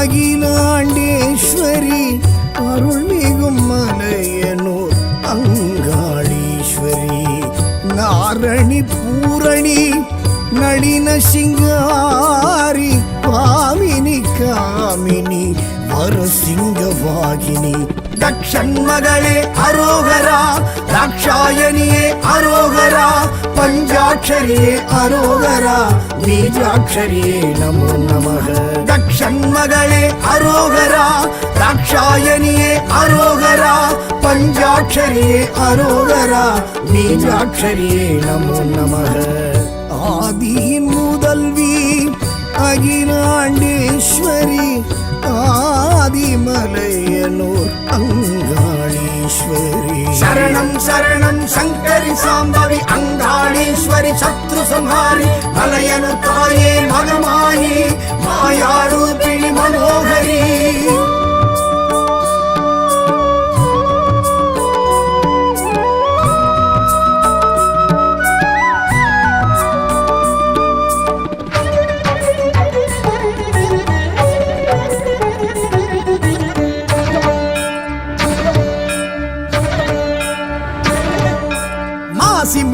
அகிலாண்டேஸ்வரி அருள்மிகும் மலையனூர் அங்காளீஸ்வரி நாரணி பூரணி நளின சிங்காரி பாமினி காமினி வரசிங்கவாகினி தக்ஷன்மகளே அரோகரா தாக்ஷாயணியே அரோகரா பஞ்சாட்சரியே அரோகரா பீஜாட்சரியே நமோ நமக தக்ஷன்மகளே அரோகரா தாக்ஷாயணியே அரோகரா பஞ்சாட்சரியே அரோகரா பீஜாட்சரியே நமோ நமக ஆதியின் முதல்வி அகிலாண்டேஸ்வரி ஆதிமலையனூர் அங்காளீஸ்வரி சரணம் சரணம் சங்கரி சாம்பவி அங்காளீஸ்வரி சத்ரு சம்ஹாரி மலையனூர் தாயே மகமாயி மாயாரூபிணி மனோகரி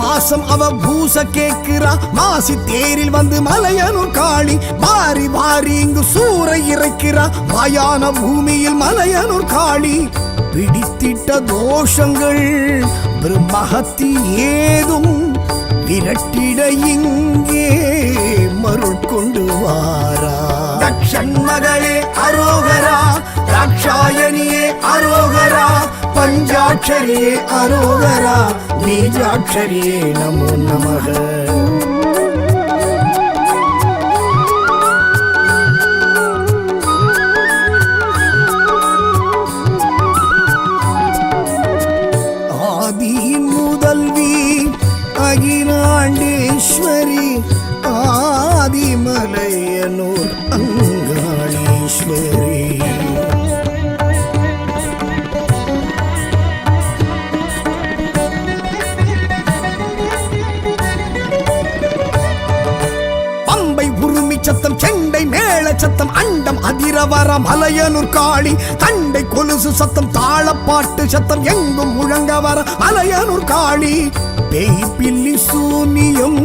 மாசம் அவ பூச கேக்குறா மாசி தேரில் வந்து மலையனூர் காளி வாரி வாரி இங்கு சூறை இறைக்கிறா மாயான பூமியில் மலையனூர் காளி பிடித்திட்ட தோஷங்கள் பிரம்மஹத்தி ஏதும் விரட்டிட இங்கே மருள் கொண்டு வாரா தக்ஷன்மகளே அரோகரா தாக்ஷாயணியே அரோகரா பஞ்சாட்சரியே அரோகரா பீஜாட்சரியே நமோ நமக ஆதியின் முதல்வி அகிலாண்டேஸ்வரி ஆதிமலையனூர் அங்காளீஸ்வரி சத்தம் செண்டை மேள சத்தம் அண்டம் அதிரவர மலையனூர் காளி தண்டை கொலுசு சத்தம் தாளப்பாட்டு சத்தம் எங்கும் முழங்க வர மலையனூர் காளி பேய் பில்லி சூனியம்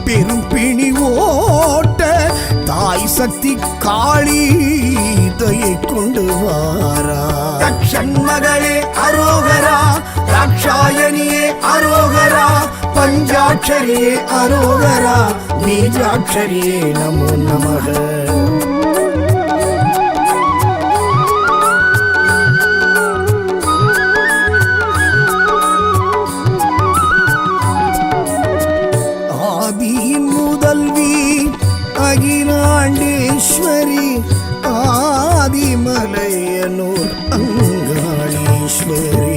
பெரும் பிணி ஓட்ட தாய் சக்தி காளி தயை கொண்டு வாரா தக்ஷன்மகளே அரோகரா தாக்ஷாயணியே அரோகரா பஞ்சாட்சரியே அரோகரா பீஜாட்சரியே நமோ நமக ஆதியின் முதல்வி அகிலாண்டேஸ்வரி ஆதிமலையனூர் அங்காளீஸ்வரி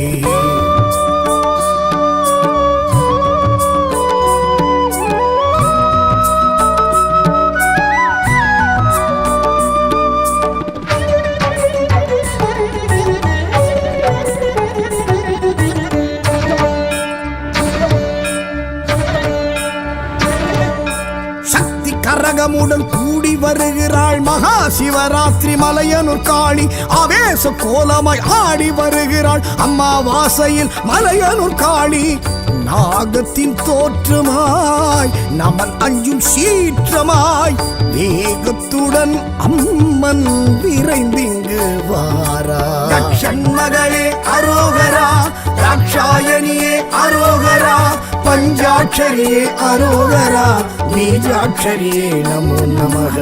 கரகமுடன் கூடி வருகிறாள் மகா சிவராத்திரி மலையனூர் காளி ஆவேச கோலமாய் ஆடி வருகிறாள் அம்மாவாசையில் மலையனூர் காளி நாகத்தின் தோற்றமாய் நமன் அஞ்சும் சீற்றமாய் வேகத்துடன் அம்மன் விரைந்திங்கு வாரா தக்ஷன்மகளே அரோகரா தாக்ஷாயணியே அரோகரா பஞ்சாட்சரியே அரோகரா பீஜாட்சரியே நமோ நமக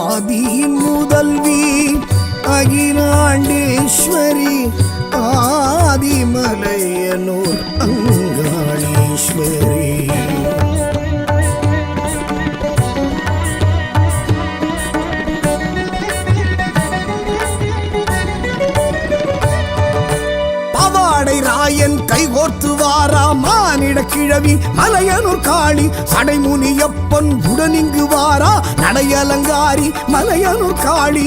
ஆதியின் முதல்வி அகிலாண்டேஸ்வரி ஆதிமலையனூர் அங்காளீஸ்வரி ராயன் கைகோர்த்து வாரா மானிட கிழவி மலையனூர் காளி சடைமுனியப்பன் உடனிங்கு வாரா நடையலங்காரி மலையனூர் காளி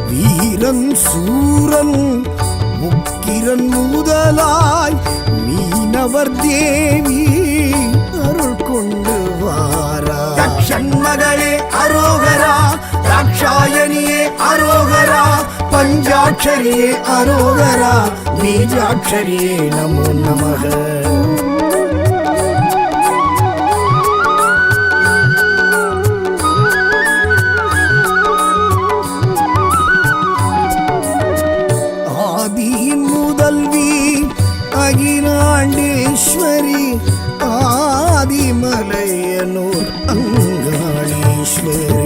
வீரன் சூரன் முக்கிய இந்திரன் முதலாய் மீனவர் தேவி அருள் கொண்டு வாரா. ஷண்மகளே அரோகரா, ராட்சாயணியே அரோகரா, பஞ்சாட்சரியே அரோகரா, பீஜாட்சரியே நமோ நமக. ஆதியின் முதல்வி அகிலாண்டேஸ்வரி, ஆதிமலையனூர் அங்காளீஸ்வரி.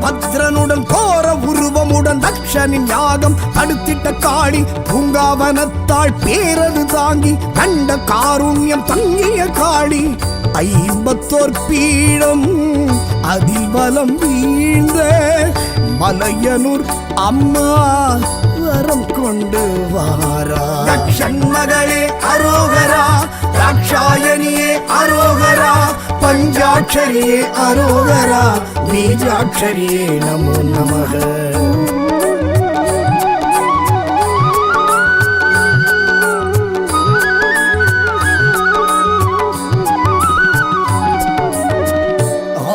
பத்ரனுடன் கோர உருவமுடன் தக்ஷனின் யாகம் தடுத்திட்ட காளி, பூங்காவனத்தாள் பேரது தாங்கி கண்ட காருண்யம் தங்கிய காளி. 54 பீடம் அதிபலம் வீழ்ந்த மலையனூர் அம்மா வரம் கொண்டு வாரா. ஷண்மகளே அரோகரா, ராட்சாயணியே அரோகரா, பஞ்சாட்சரியே அரோகரா, பீஜாட்சரியே நமோ நமக.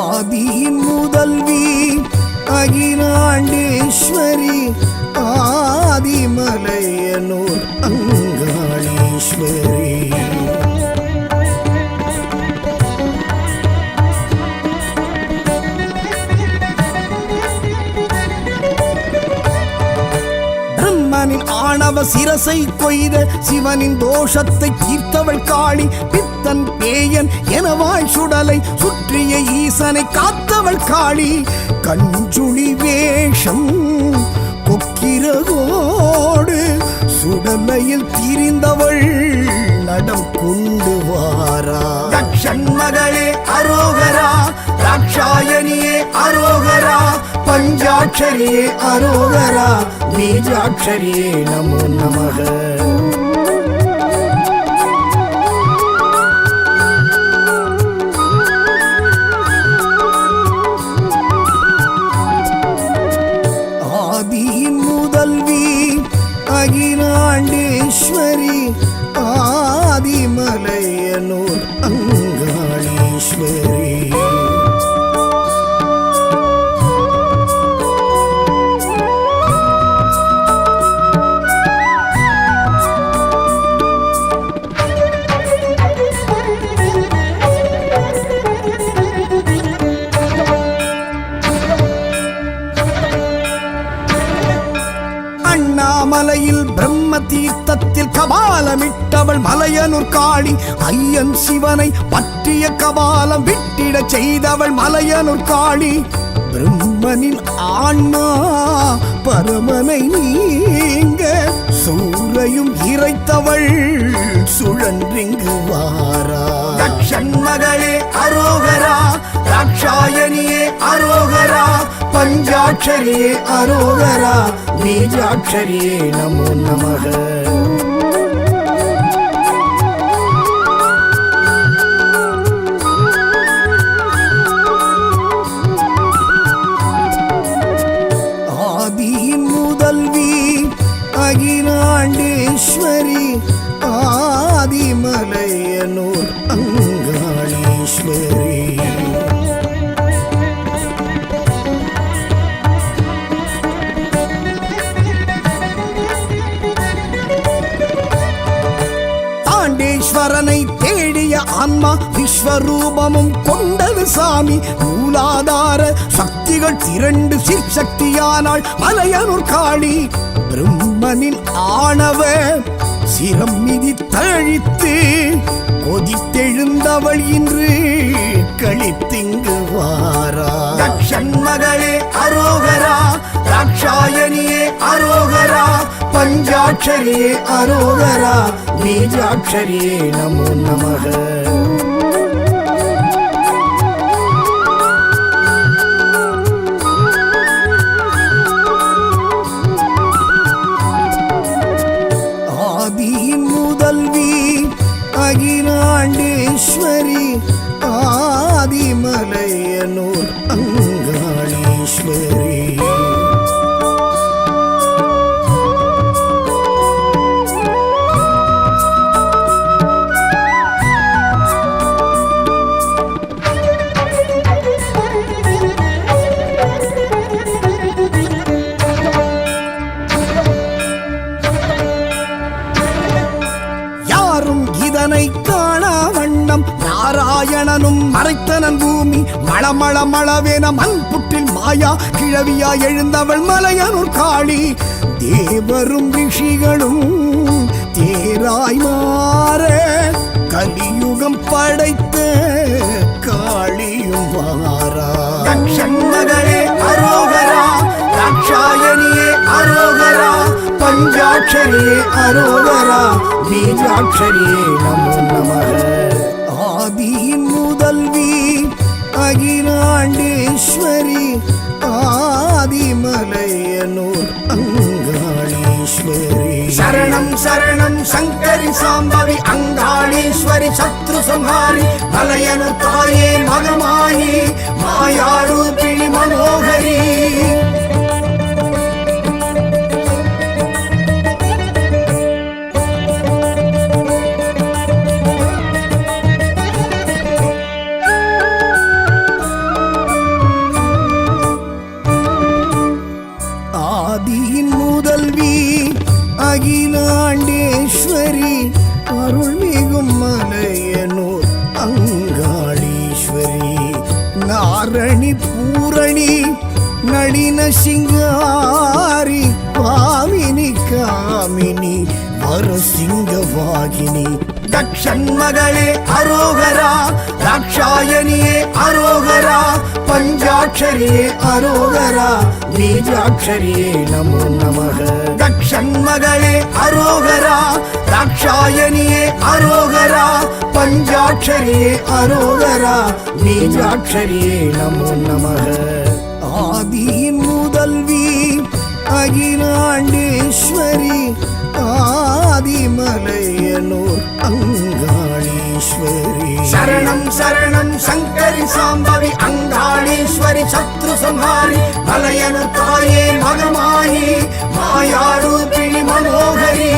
ஆதியின் முதல்வி அகிலாண்டேஸ்வரி, ஆதிமலையனூர் அங்காளீஸ்வரி. ஆணவ சிரசை கொய்த சிவனின் தோஷத்தை தீர்த்தவள் காளி, பித்தன் பேயன் எனவாய் சுடலை சுற்றிய ஈசனை காத்தவள் காளி. கஞ்சுளி வேஷம் கொக்கிரகோடு சுடலையில் திரிந்தவள் நடம் கொண்டு வாரா. ஷண்மகளே அரோகரா, ராட்சாயணியே அரோகரா, பஞ்சாட்சரியே அரோகரா, பீஜாட்சரியே நமோ நமக. ஆதியின் முதல்வி அகிலாண்டேஸ்வரி, ஆதிமலையனூர் அங்காளீஸ்வரி. மலையில் பிரம்ம தீர்த்தத்தில் கபாலமிட்டவள் மலையனூர் காளி, ஐயன் சிவனை பற்றிய கபாலம் விட்டிட செய்தவள் மலையனூர் காளி. பிரம்மனின் ஆன்மா பரமனை நீங்க சூரையும் இறைத்தவள் சுழன்றிங்கு வாரா. ஷண்மகளே அரோகரா, ராட்சாயணியே அரோகரா, பஞ்சாட்சரியே அரோகரா, பீஜாட்சரியே நமோ நமக. ஆதியின் முதல்வி அகிலாண்டேஸ்வரி, ஆதிமலையனூர் அங்காளீஸ்வரி. ஆதியின் முதல்வி அகிலாண்டேஸ்வரி, ஆதிமலையனூர் அங்காளீஸ்வரி. ஆதியின் முதல்வி அகிலாண்டேஸ்வரி, ஆதிமலையனூர் அங்காளீஸ்வரி. தாண்டேஸ்வரனை தேடிய ஆன்மா விஸ்வரூபமும் கொண்டது சாமி. மூலாதார சக்திகள் திரண்டு சிற்சக்தியானாள் மலையனூர் காளி. பிரம்மனின் ஆணவ சிரம் மிதி தழித்து கொதித்தெழுந்தவள் இன்று கழித்திங்கு வாரா. ஷண்மகளே அரோகரா, ராட்சாயணியே அரோகரா, பஞ்சாட்சரியே அரோகரா, பீஜாட்சரியே நமோ நமக. ஆதிமலையனூர் அங்காளீஸ்வரி. இதனை காணா வண்ணம் நாராயணனும் மறைத்தனன் பூமி மளமள மளவேன மண் புற்றில் மாயா கிழவியா எழுந்தவள் மலையனூர் காளி. தேவரும் ரிஷிகளும் தேராய் மாற கலியுகம் படைத்த காளியும் வாரா. மகளே அரோகரா, தாட்சாயணியே அரோகரா, பஞ்சாட்சரியே அரோகரா, பீஜாட்சரியே நமோ நமः. ஆதியின் முதல்வி அகிலாண்டேஸ்வரி ஆதிமலையனூர் அங்காளீஸ்வரி. சரணம் சரணம் சங்கரி சாம்பவி அங்காளீஸ்வரி சத்ரு சம்ஹாரி மலையனூர் தாயே மகமாயி மாயாரூபிணி மனோகரி. ஆதியின் முதல்வி அகிலாண்டேஸ்வரி அருள்மிகும் மலையனூர் அங்காளீஸ்வரி. நாரணி பூரணி நளின சிங்காரி பாவினி காமினி வரசிங்கவாகினி. தக்ஷன்மகளே அரோகரா, தாட்சாயணியே அரோகரா, பஞ்சாட்சரியே அரோகரா, பீஜாட்சரியே நமோ நமः. தக்ஷன்மகளே அரோகரா, தாட்சாயணியே அரோகரா, பஞ்சாட்சரியே அரோகரா, பீஜாட்சரியே நமோ நமः. ஆதியின் முதல்வி அகிலாண்டேஸ்வரி ஆதிமலையனூர் அங்காளீஸ்வரி. சரணம் சரணம் சங்கரி சாம்பவி அங்காளீஸ்வரி சத்ரு சம்ஹாரி மலையனூர் தாயே மகமாயி மாயாரூபிணி மனோகரி.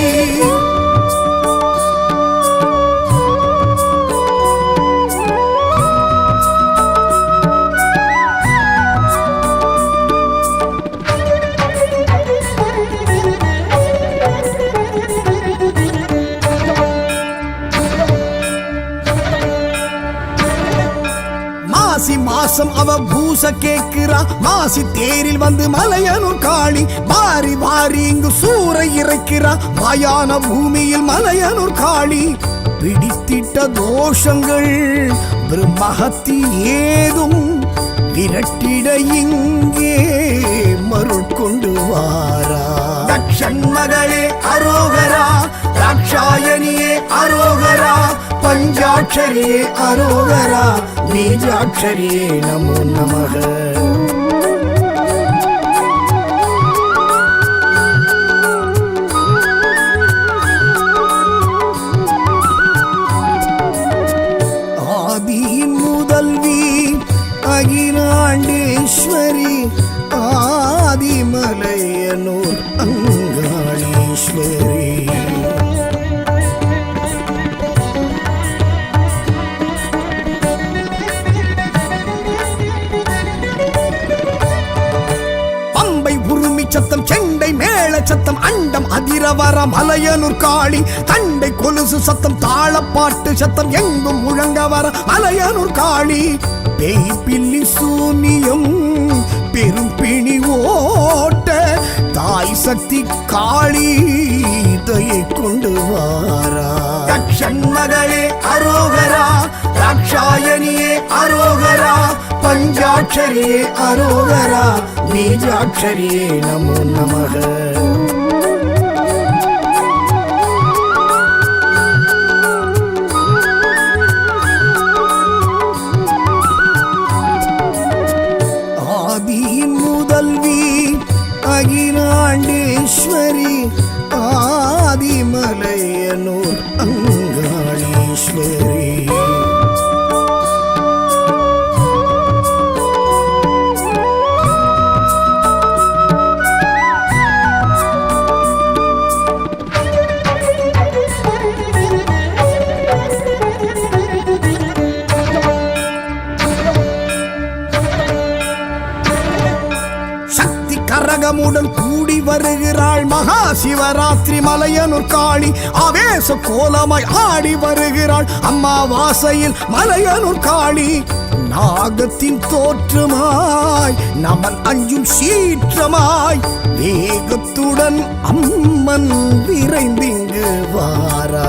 மாசி மாசம் அவ பூச கேட்கிறா, மாசி தேரில் வந்து மலையனூர் காளி வாரி வாரி இங்கு சூறை இறைக்கிறா. மாயான பூமியில் மலையனூர் காளி பிடித்திட்ட தோஷங்கள் பிரம்மஹத்தி ஏதும் விரட்டிட இங்கே மருள் கொண்டு வாரா. தக்ஷன்மகளே அரோகரா, தாட்சாயணியே அரோகரா, பஞ்சாட்சரியே அரோகரா, பீஜாட்சரியே நமோ நமः. ஆதியின் முதல்வி அகிலாண்டேஸ்வரி ஆதிமலையனூர் அங்காளீஸ்வரி. சத்தம் செண்டை மேள சத்தம் அண்டம் அதிரவர மலையனூர் காளி. தண்டை கொலுசு சத்தம் தாளப்பாட்டு சத்தம் எங்கும் முழங்க வர மலையனூர் காளி. பேய் பில்லி சூனியம் பெரும் பிணி ஓட்ட தாய் சக்தி காளி தயை கொண்டு வாரா. தக்ஷன்மகளே அரோகரா, தாட்சாயணியே அரோகரா, பஞ்சாட்சரியே அரோகரா, பீஜாட்சரியே நமோ நமः. ஆதியின் முதல்வி அகிலாண்டேஸ்வரி ஆதிமலையனூர் அங்காளீஸ்வரி. கனகமுடன் கூடி வருகிறாள் மகா சிவராத்திரி மலையனூர் காளி ஆவேச கோலமாய் ஆடி வருகிறாள் அம்மாவாசையில் மலையனூர் காளி நாகத்தின் தோற்றமாய் நமன் அஞ்சும் சீற்றமாய் வேகத்துடன் அம்மன் விரைந்திங்கு வாரா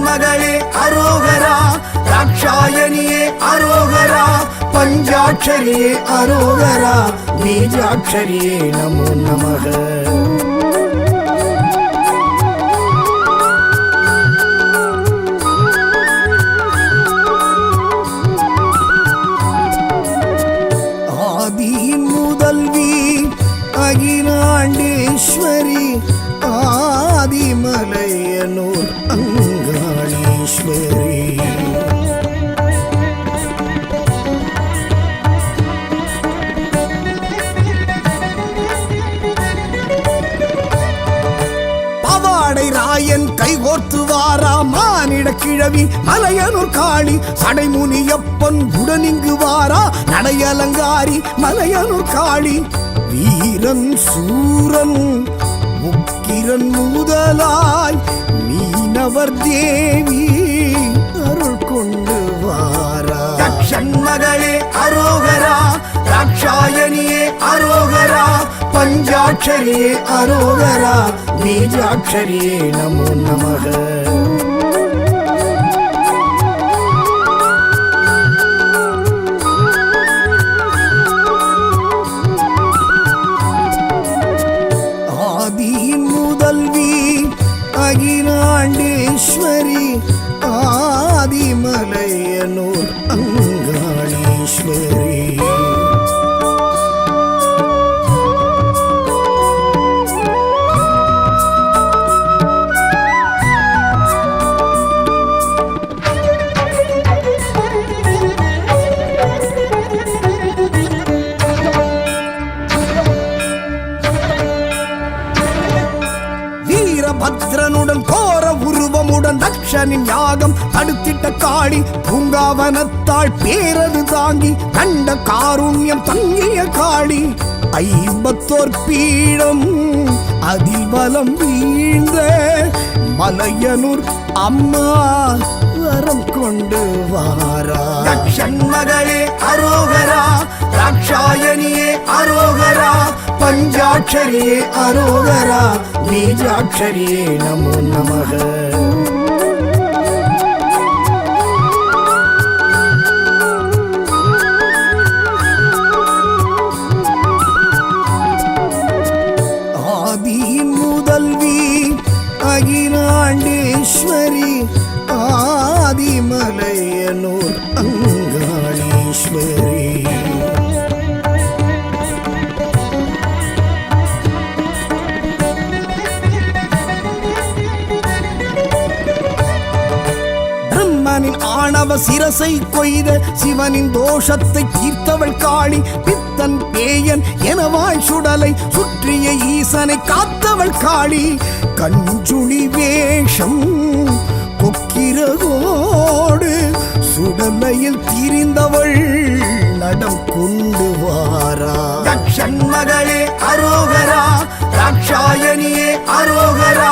மகளே அரோகரா ராட்சாயணியே அரோகரா பஞ்சாட்சரியே அரோகரா பீஜாட்சரியே நமோ நமக ஆதியின் முதல்வி அகிலாண்டேஸ்வரி ஆதிமலையனூர் அங்காளீஸ்வரி ராயன் கைகோர்த்து வாரா மானிட கிழவி மலையனூர் காளி சடைமுனியப்பன் உடனிங்கு வாரா நடையலங்காரி மலையனூர் காளி வீரன் சூரன் முக்கிரன் முதலாய் மீனவர் தேவி அருள் கொண்டு வாரா மகளே அரோகரா ராட்சாயணியே அரோகரா பஞ்சாட்சரியே அரோகரா பீஜாட்சரியே நமோ நமக ஆதியின் முதல்வி அகிலாண்டேஸ்வரி ஆதிமலையனூர் அங்காளீஸ்வரி பத்ரனுடன் கோர உருவமுடன் தக்ஷனின் யாகம் தடுத்திட்ட காளி பூங்காவனத்தாள் பேரது தாங்கி கண்ட காருண்யம் தங்கிய காளி ஐம்பத்தோர் பீடம் அதில் பலம் வீழ்ந்த மலையனூர் அம்மா வரம் கொண்டு வாரா மகளே அரோகரா ராட்சாயணியே அரோகரா பஞ்சாட்சரியே அரோகரா பீஜாட்சரியே நமோ நமக ஆதியின் முதல்வி அகிலாண்டேஸ்வரி ஆதிமலையனூர் அங்காளீஸ்வரி ஆணவ சிரசை கொய்த சிவனின் தோஷத்தை தீர்த்தவள் காளி பித்தன் பேயன் எனவாய் சுடலை சுற்றிய ஈசனை காத்தவள் காளி கஞ்சுளி வேஷம் கொக்கிரகோடு சுடலையில் திரிந்தவள் நடம் கொண்டு வாரா மகளே அரோகரா ராட்சாயணியே அரோகரா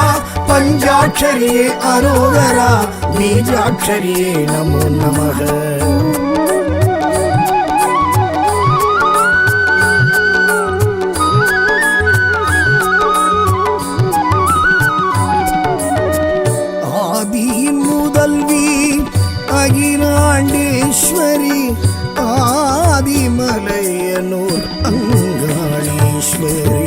பஞ்சாட்சரியே அரோகரா பீஜாட்சரியே நமோ நமக ஆதியின் முதல்வி அகிலாண்டேஸ்வரி ஆதிமலையனூர் அங்காளீஸ்வரி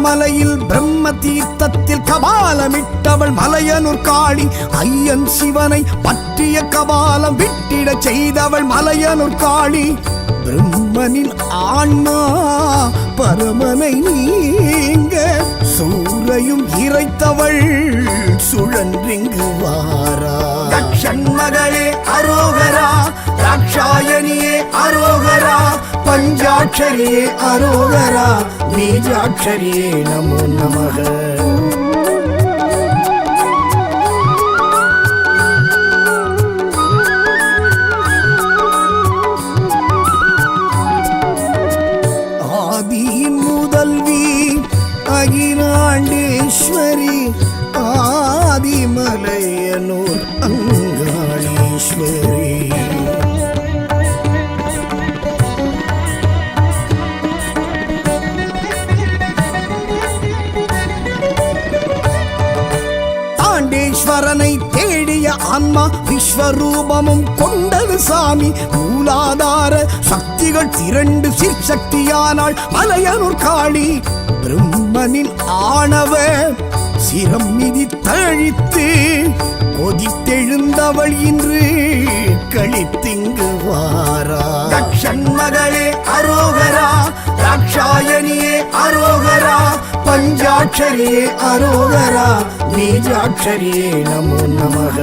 மலையில் பிரம்ம தீர்த்தத்தில் கபாலமிட்டவள் மலையனூர் காளி ஐயன் சிவனை பற்றிய கபாலம் விட்டிட செய்தவள் மலையனூர் காளி பிரம்மனின் ஆன்மா பரமனை நீங்க சூரையும் இறைத்தவள் சுழன்றிங்கு வாரா மகளே அரோகரா, ராட்சாயணியே அரோகரா, பஞ்சாட்சரியே அரோகரா, பீஜாட்சரியே நமோ நமக. ஆதியின் முதல்வி அகிலாண்டேஸ்வரி, ஆதிமலையனூர் அங்காளீஸ்வரி. தாண்டேஸ்வரனை தேடிய ஆன்மா விஸ்வரூபமும் கொண்டது சாமி. மூலாதார சக்திகள் திரண்டு சிற்சக்தியானாள் மலையனூர் காளி. பிரம்மனின் ஆணவ சிரம் மிதி தழித்து கொதித்தெழுந்தவள் இன்று கழித்திங்கு வாரா. தக்ஷன் மகளே அரோகரா, ராட்சாயணியே அரோகரா, பஞ்சாட்சரியே அரோகரா, பீஜாட்சரியே நமோ நமக.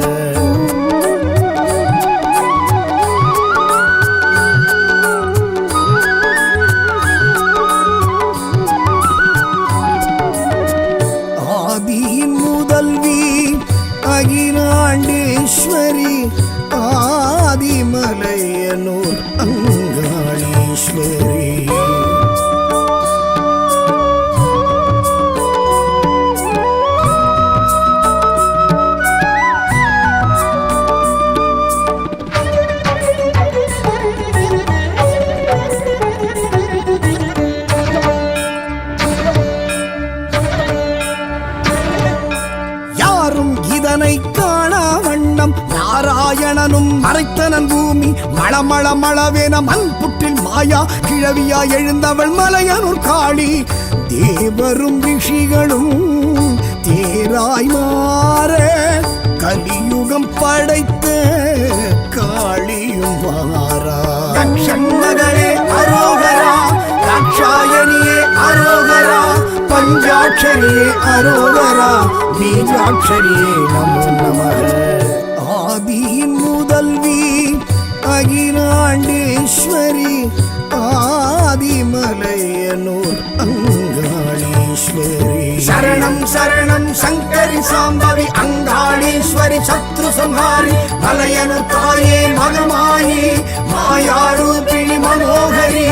ஆதியின் முதல்வி அகிலாண்டேஸ்வரி, ஆதிமலையனூர் அங்காளீஸ்வரி. இதனை காணா வண்ணம் நாராயணனும் மறைத்தனன் பூமி. மளமள மளவேன மண் புற்றில் மாயா கிழவியா எழுந்தவள் மலையனூர் காளி. தேவரும் ரிஷிகளும் தேராய் மாற கலியுகம் படைத்த காளியும் வாரா. தக்ஷன் மகளே அரோகரா, ராட்சாயணியே அரோகரா, பஞ்சாட்சரியே அரோகரா, பீஜாட்சரியே நமோ நமக. ஆதியின் முதல்வி அகிலாண்டேஸ்வரி, ஆதிமலையனூர் அங்காளீஸ்வரி. சரணம் சரணம் சங்கரி சாம்பவி அங்காளீஸ்வரி, சத்ரு சம்ஹாரி மலையனூர் தாயே மகமாயி, மாயாரூபிணி மனோகரி.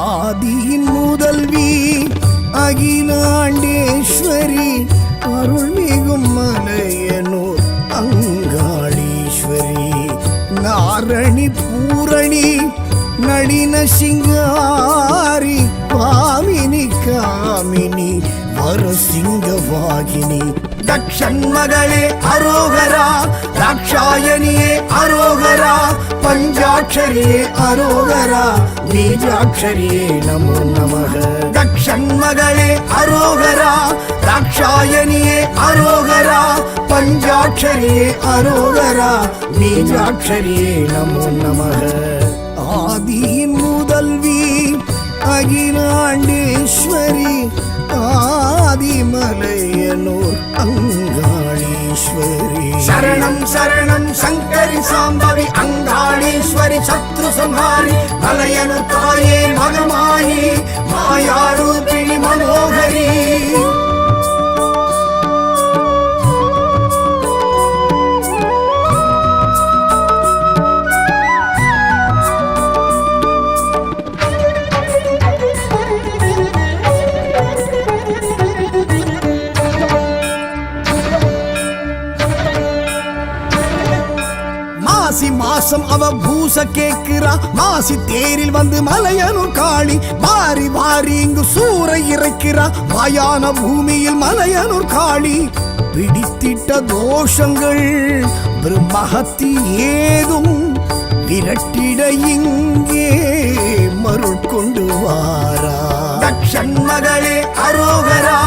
ஆதியின் முதல்வி அகிலாண்டேஸ்வரி, அருள்மிகும் மலையனூர் அங்காளீஸ்வரி. நாரணி பூரணி நளின சிங்காரி, பாமினி காமினி வரசிங்கவாகினி. தக்ஷன் மகளே அரோகரா, ராட்சாயணியே அரோகரா, பஞ்சாட்சரியே அரோகரா, பீஜாட்சரியே நமோ நமக. தக்ஷன் மகளே அரோகரா, ராட்சாயணியே அரோகரா, பஞ்சாட்சரியே அரோகரா, பீஜாட்சரியே நமோ நமக. ஆதியின் முதல்வி அகிலாண்டேஸ்வரி, ஆதிமலையனூர் அங்காளீஸ்வரி. சரணம் சரணம் சங்கரி சாம்பவி அங்காளீஸ்வரி, சத்ரு சம்ஹாரி மலையனூர் தாயே மகமாயி, மாயாரூபிணி மனோகரி. மாசி மாசம் அவ பூச கேக்குறா, மாசி தேரில் வந்து மலையனூர் காளி. வாரி வாரி இங்கு சூறை இறைக்கிறா, மாயான பூமியில் மலையனூர் காளி. பிடித்திட்ட தோஷங்கள் பிரம்மஹத்தி ஏதும் விரட்டிட இங்கே அருள் கொண்டு வாரா. தக்ஷண்மகளே அரோகரா,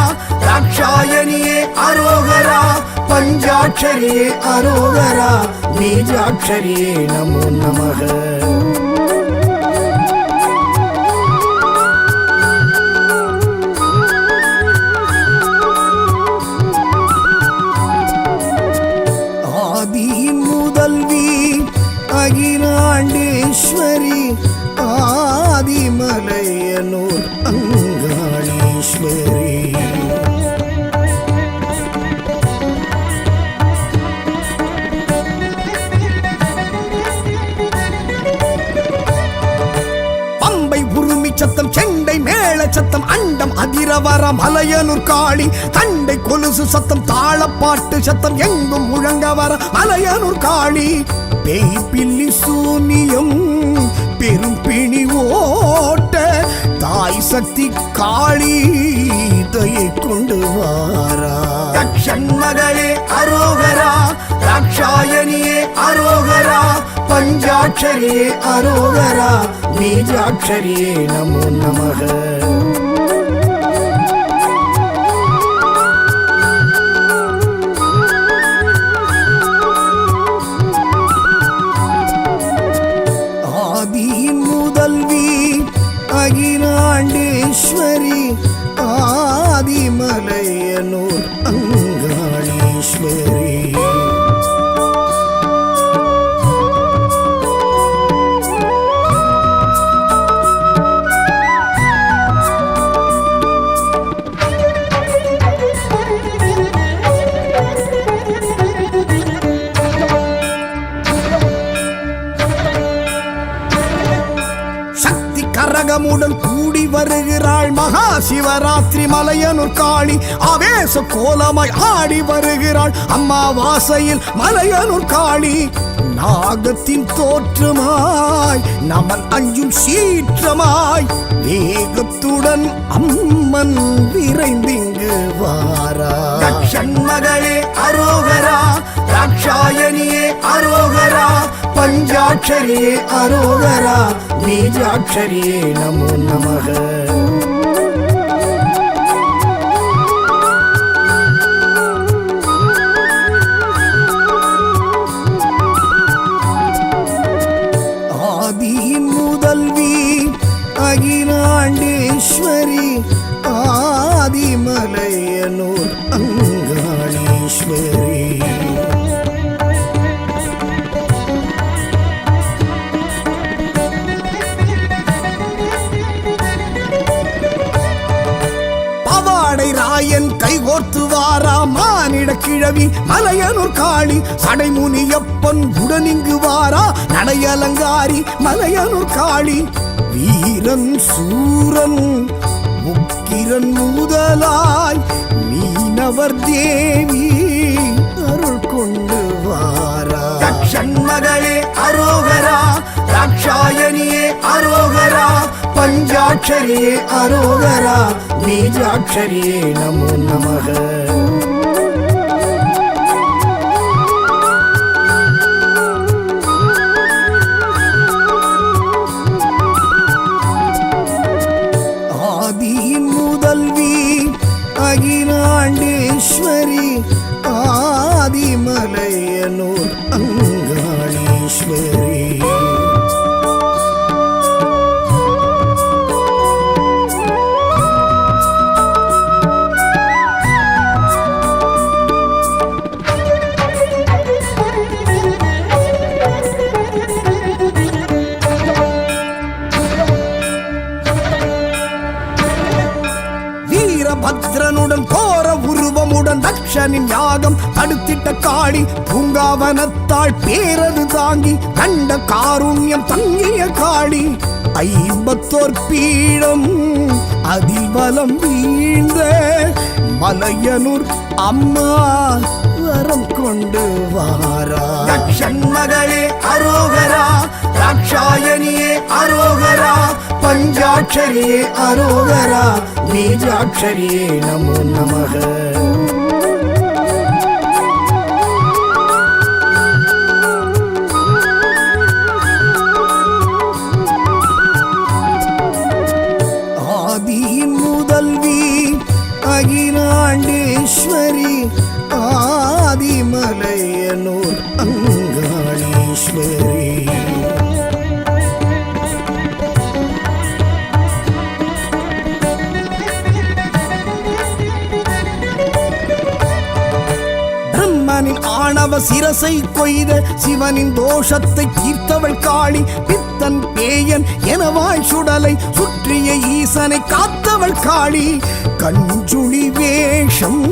தாக்ஷாயணியே அரோகரா, பஞ்சாட்சரியே அரோகரா, பீஜாட்சரியே நமோ நமக. ஆதியின் முதல்வி அகிலாண்டேஸ்வரி, ஆதிமலையனூர் அங்காளீஸ்வரி. பம்பை உருமி சத்தம், செண்டை மேள சத்தம், அண்டம் அதிரவர மலையனூர் காளி. தண்டை கொலுசு சத்தம், தாளப்பாட்டு சத்தம், எங்கும் முழங்க வர மலையனூர் காளி. பேய் பில்லி சூனியம் பெரும் பிணி ஓட்ட தாய் சக்தி காளி தயை கொண்டு வாரா. தக்ஷண்மகளே அரோகரா, தாக்ஷாயணியே அரோகரா, பஞ்சாட்சரியே அரோகரா, பீஜாட்சரியே நமோ நமக. ஆதியின் முதல்வி அகிலாண்டேஸ்வரி, ஆதிமலையனூர் அங்காளீஸ்வரி. கரகமுடன் கூடி வருகிறாள் மகா சிவராத்திரி மலையனூர் காளி. ஆவேச கோலமாய் ஆடி வருகிறாள் அம்மாவாசையில் மலையனூர் காளி. நாகத்தின் தோற்றமாய் நமன் அஞ்சும் சீற்றமாய் வேகத்துடன் அம்மன் விரைந்திங்கு வாரா. தக்ஷண்மகளே அரோகரா, தாக்ஷாயணியே அரோகரா, பஞ்சாட்சரியே அரோகரா, பீஜாட்சரியே நமோ நமக. ஆதியின் முதல்வி அகிலாண்டேஸ்வரி, ஆதிமலையனூர் அங்காளீஸ்வரி. ராயன் கைகோர்த்து வாரா மானிட கிழவி மலையனூர் காளி. சடைமுனியப்பன் உடனிங்கு வாரா நடையலங்காரி மலையனூர் காளி. வீரன் சூரன் உக்கிரன் முதலாய் மீனவர் தேவி அருள் கொண்டு வாரா. தக்ஷண்மகளே அரோகரா, தாக்ஷாயணியே அரோகரா, பஞ்சாட்சரியே அரோகரா, பீஜாட்சரியே நமோ நமக. ஆதியின் முதல்வி அகிலாண்டேஸ்வரி, ஆதிமலையனூர் அங்காளீஸ்வரி. பத்ரனுடன் கோர உருவமுடன் தக்ஷனின் யாகம் தடுத்திட்ட காளி. பூங்காவனத்தாள் பேரது தாங்கி கண்ட காருண்யம் தங்கிய காளி. 54 பீடம் அதிபலம் வீழ்ந்த மலையனூர் அம்மா வரம் கொண்டு வாரா. தக்ஷண்மகளே அரோகரா, தாக்ஷாயணியே அரோகரா, பஞ்சாட்சரியே அரோகரா, பீஜாட்சரியே நமோ நமக. அகிலாண்டேஸ்வரி ஆதிமலையனூர் அங்காளீஸ்வரி. பிரம்மனின் ஆணவ சிரசை கொய்த சிவனின் தோஷத்தை தீர்த்தவள் காளி. பித்தன் பேயன் எனவாய் சுடலை சுற்றிய ஈசனை காத்தவள் காளி. கஞ்சுளி வேஷம்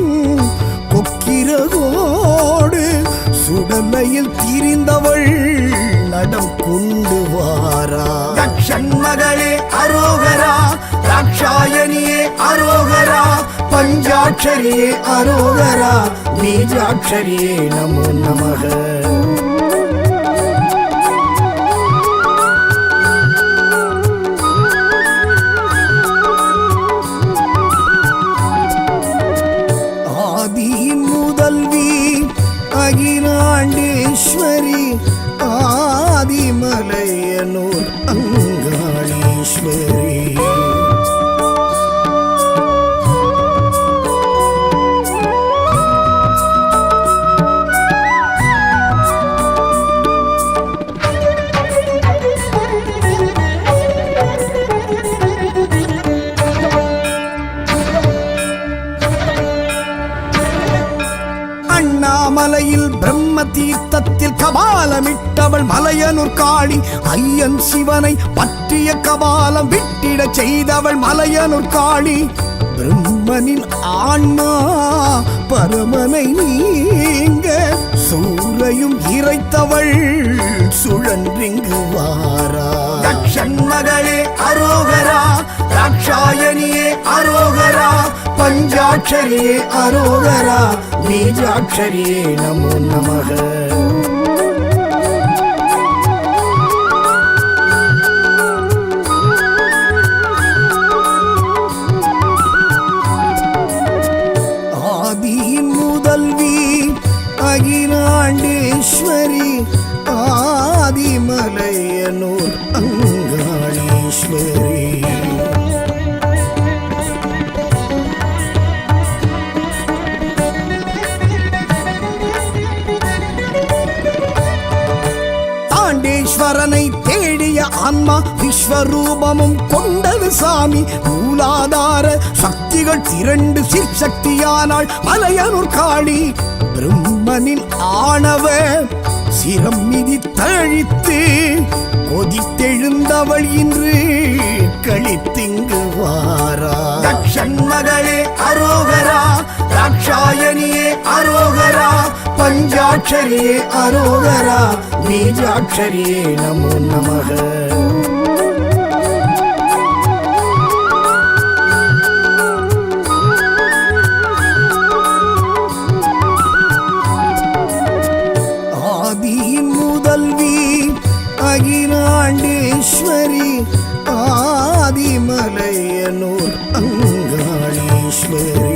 கொக்கிரகோடு சுடலையில் திரிந்தவள் நடம் கொண்டு வாரா. தக்ஷன்மகளே அரோகரா, ராட்சாயணியே அரோகரா, பஞ்சாட்சரியே அரோகரா, பீஜாட்சரியே நமோ நமக. ஆதியின் முதல்வி அகிலாண்டேஸ்வரி ஆதிமலையனூர் அங்காளீஸ்வரி. அண்ணாமலையில் பிரம்ம தீர்த்தத்தில் கபாலமிட்டவள் மலையனூர் காளி. ஐயன் சிவனை பற்றிய கபாலம் விட்டிட செய்தவள் மலையனூர் காளி. பிரம்மனின் ஆன்மா பரமனை நீங்க சூரையும் இறைத்தவள் சுழன்றிங்கு வாரா. தக்ஷன்மகளே அரோகரா, ராட்சாயணியே அரோகரா, பஞ்சாட்சரியே அரோகரா, பீஜாட்சரியே நமோ நமக. ஆதியின் முதல்வி அகிலாண்டேஸ்வரி ஆதிமலையனூர் அங்காளீஸ்வரி. தாண்டேஸ்வரனை தேடிய ஆன்மா விஸ்வரூபமும் கொண்டது சாமி. மூலாதார சக்திகள் திரண்டு சிற்சக்தியானாள் மலையனூர் காளி. பிரம்மனின் ஆணவ சிரம் மிதி தழித்து கொதித்தெழுந்தவள் இன்று கழித்திங்கு வாரா. தக்ஷன்மகளே அரோகரா, ராட்சாயணியே அரோகரா, பஞ்சாட்சரியே அரோகரா, பீஜாட்சரியே நமோ நமக. ஆதியின் முதல்வி அகிலாண்டேஸ்வரி ஆதிமலையனூர் அங்காளீஸ்வரி.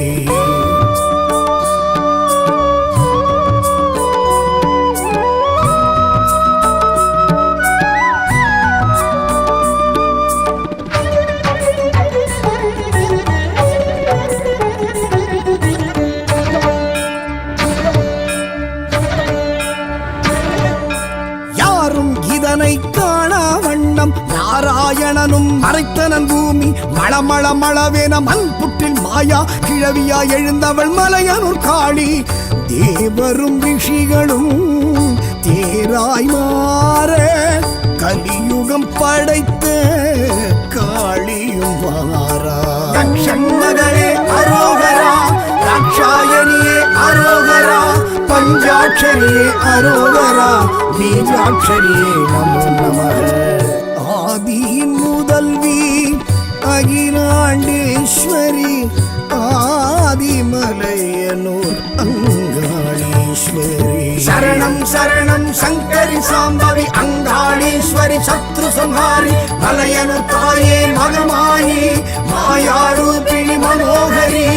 இதனை காணா வண்ணம் நாராயணனும் மறைத்தனன் பூமி. மளமள மளவேன மண் புற்றில் மாயா கிழவியா எழுந்தவள் மலையனூர் காளி. தேவரும் ரிஷிகளும் தேராய் மாற கலியுகம் படைத்த காளியும் வாரா. தக்ஷன்மகளே அரோகரா, ராட்சாயணியே அரோகரா, பஞ்சாட்சரியே அரோகரா, பீஜாட்சரியே நமோ நமக. ஆதியின் முதல்வி அகிலாண்டேஸ்வரி ஆதிமலையனூர் அங்காளீஸ்வரி. சரணம் சரணம் சங்கரி சாம்பவி அங்காளீஸ்வரி சத்ரு சம்ஹாரி. மலையனூர் தாயே மகமாயி மாயாரூபிணி மனோகரி.